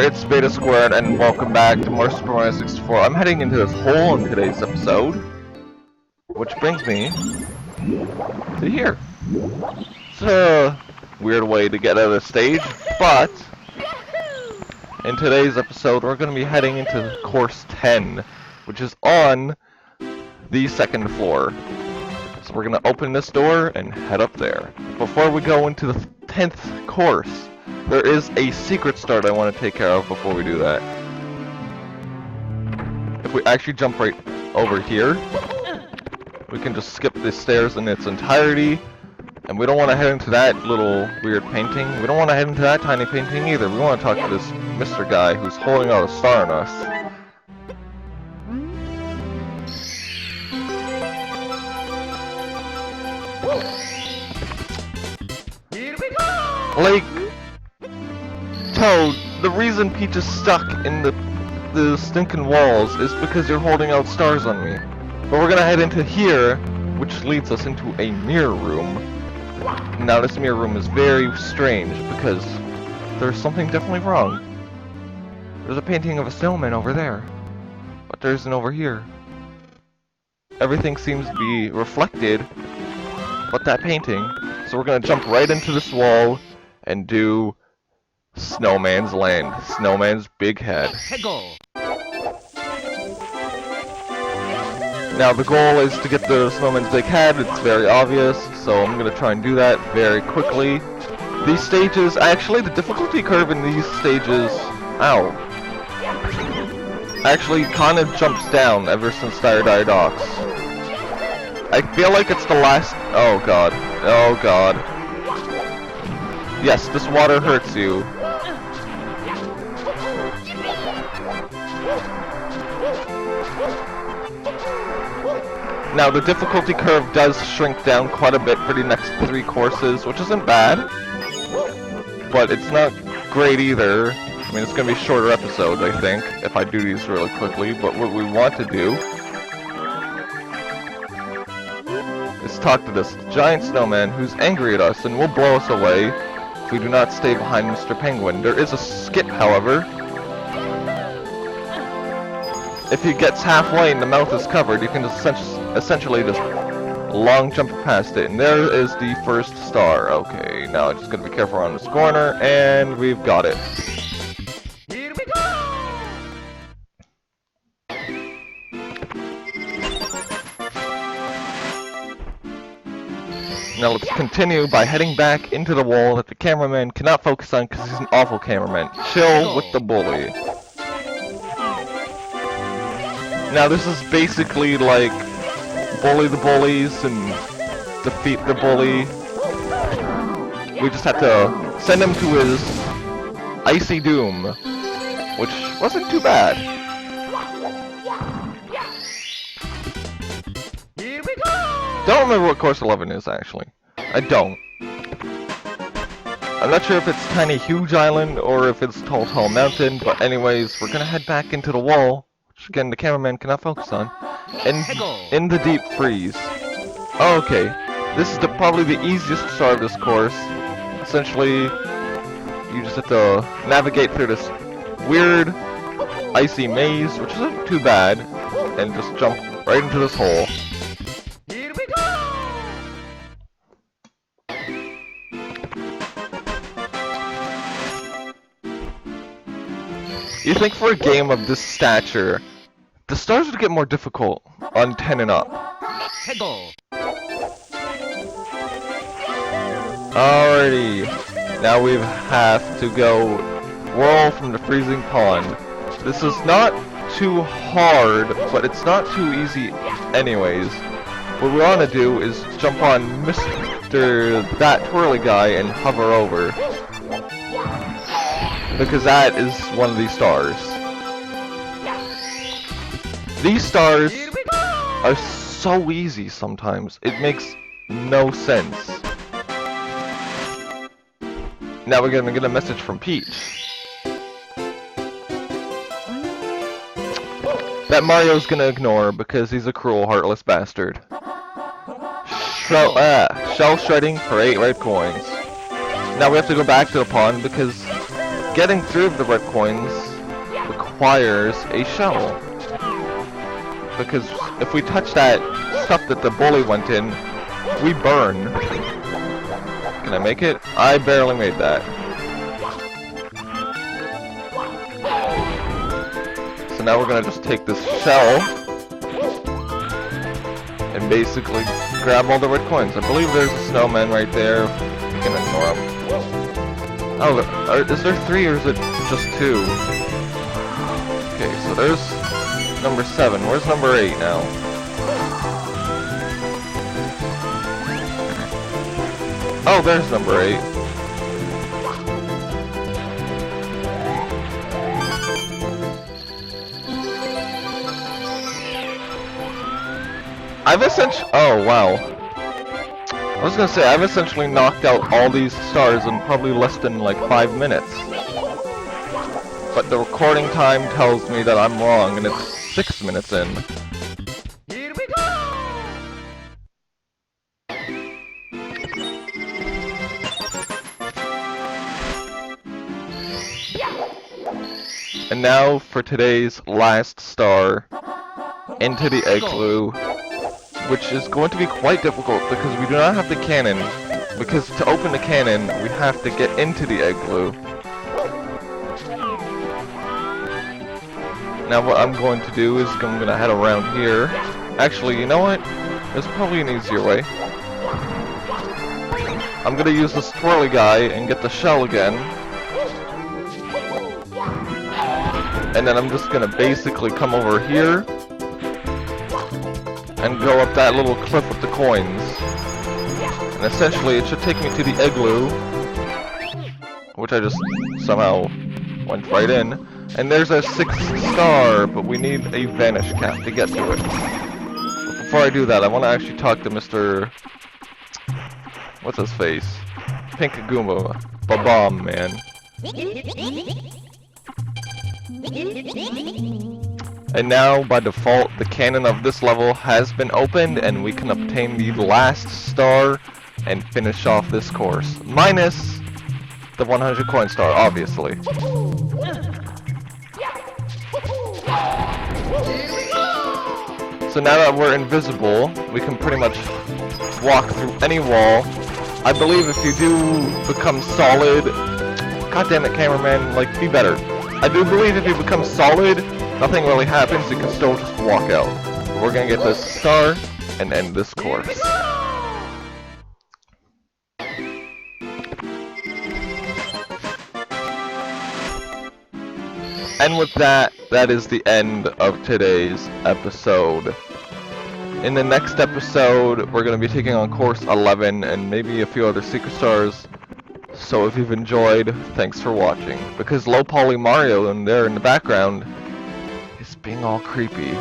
it's Beta Squared, and welcome back to more Super Mario 64. I'm heading into this hole in today's episode, which brings me to here. It's a weird way to get out of the stage, but in today's episode we're going to be heading into course 10, which is on the second floor. So we're going to open this door and head up there. Before we go into the 10th course, there is a secret start I want to take care of before we do that. If we actually jump right over here, we can just skip the stairs in its entirety. And we don't want to head into that little weird painting. We don't want to head into that tiny painting either. We want to talk to this Mr. guy who's holding out a star on us. Like, Toad, the reason Peach is stuck in the stinking walls is because you're holding out stars on me. But we're gonna head into here, which leads us into a mirror room. Now this mirror room is very strange because there's something definitely wrong. There's a painting of a snowman over there, but there isn't over here. Everything seems to be reflected but that painting. So we're gonna jump right into this wall and do Snowman's Land, Snowman's Big Head. Now the goal is to get the Snowman's Big Head. It's very obvious, so I'm gonna try and do that very quickly. These stages, actually the difficulty curve in these stages, actually kind of jumps down ever since Dire Docks. I feel like it's the last, oh god. Yes, this water hurts you. Now the difficulty curve does shrink down quite a bit for the next 3 courses, which isn't bad, but it's not great either. I mean, it's gonna be shorter episodes, I think, if I do these really quickly, but what we want to do is talk to this giant snowman who's angry at us and will blow us away if we do not stay behind Mr. Penguin. There is a skip, however. If he gets halfway and the mouth is covered, you can just essentially just long jump past it. And there is the first star. Okay, now I'm just gonna be careful around this corner, and we've got it. Here we go! Now let's continue by heading back into the wall that the cameraman cannot focus on because he's an awful cameraman. Chill with the bully. Now this is basically like bully the bullies and defeat the bully. We just had to send him to his icy doom, which wasn't too bad. Here we go! Don't remember what course 11 is actually. I don't. I'm not sure if it's Tiny Huge Island or if it's Tall Mountain, but anyways, we're gonna head back into the wall, which again the cameraman cannot focus on, and in the deep freeze. Okay, this is probably the easiest start of this course. Essentially, you just have to navigate through this weird icy maze, which isn't too bad, and just jump right into this hole. Here we go! You think for a game of this stature, the stars would get more difficult on 10 and up. Alrighty, now we have to go whirl from the freezing pond. This is not too hard, but it's not too easy anyways. What we want to do is jump on Mr. That Twirly guy and hover over, because that is one of these stars. These stars are so easy sometimes, it makes no sense. Now we're gonna get a message from Peach that Mario's gonna ignore because he's a cruel, heartless bastard. Shell shredding for 8 red coins. Now we have to go back to the pond because getting through the red coins requires a shell. Because if we touch that stuff that the bully went in, we burn. Can I make it? I barely made that. So now we're gonna just take this shell and basically grab all the red coins. I believe there's a snowman right there. We can ignore him. Oh, is there 3 or is it just 2? Okay, so there's number 7. Where's number 8 now? Oh, there's number 8. Oh, wow. I was gonna say, I've essentially knocked out all these stars in probably less than like 5 minutes. But the recording time tells me that I'm wrong, and it's 6 minutes in. Here we go! And now for today's last star, into the Igloo, which is going to be quite difficult because we do not have the cannon. Because to open the cannon, we have to get into the Igloo. Now what I'm going to do is I'm going to head around here. Actually, you know what? There's probably an easier way. I'm going to use the swirly guy and get the shell again. And then I'm just going to basically come over here and go up that little cliff with the coins. And essentially it should take me to the Igloo, which I just somehow went right in. And there's a 6th star, but we need a vanish cap to get to it. But before I do that, I want to actually talk to Mr. What's his face? Pink Goomba. Ba-bomb, man. And now, by default, the cannon of this level has been opened, and we can obtain the last star and finish off this course. Minus the 100 coin star, obviously. So now that we're invisible, we can pretty much walk through any wall. I believe if you do become solid... God damn it, cameraman, like, be better. I do believe if you become solid, nothing really happens, you can still just walk out. We're gonna get this star and end this course. And with that, that is the end of today's episode. In the next episode, we're going to be taking on course 11 and maybe a few other secret stars. So if you've enjoyed, thanks for watching. Because Low Poly Mario in there in the background is being all creepy.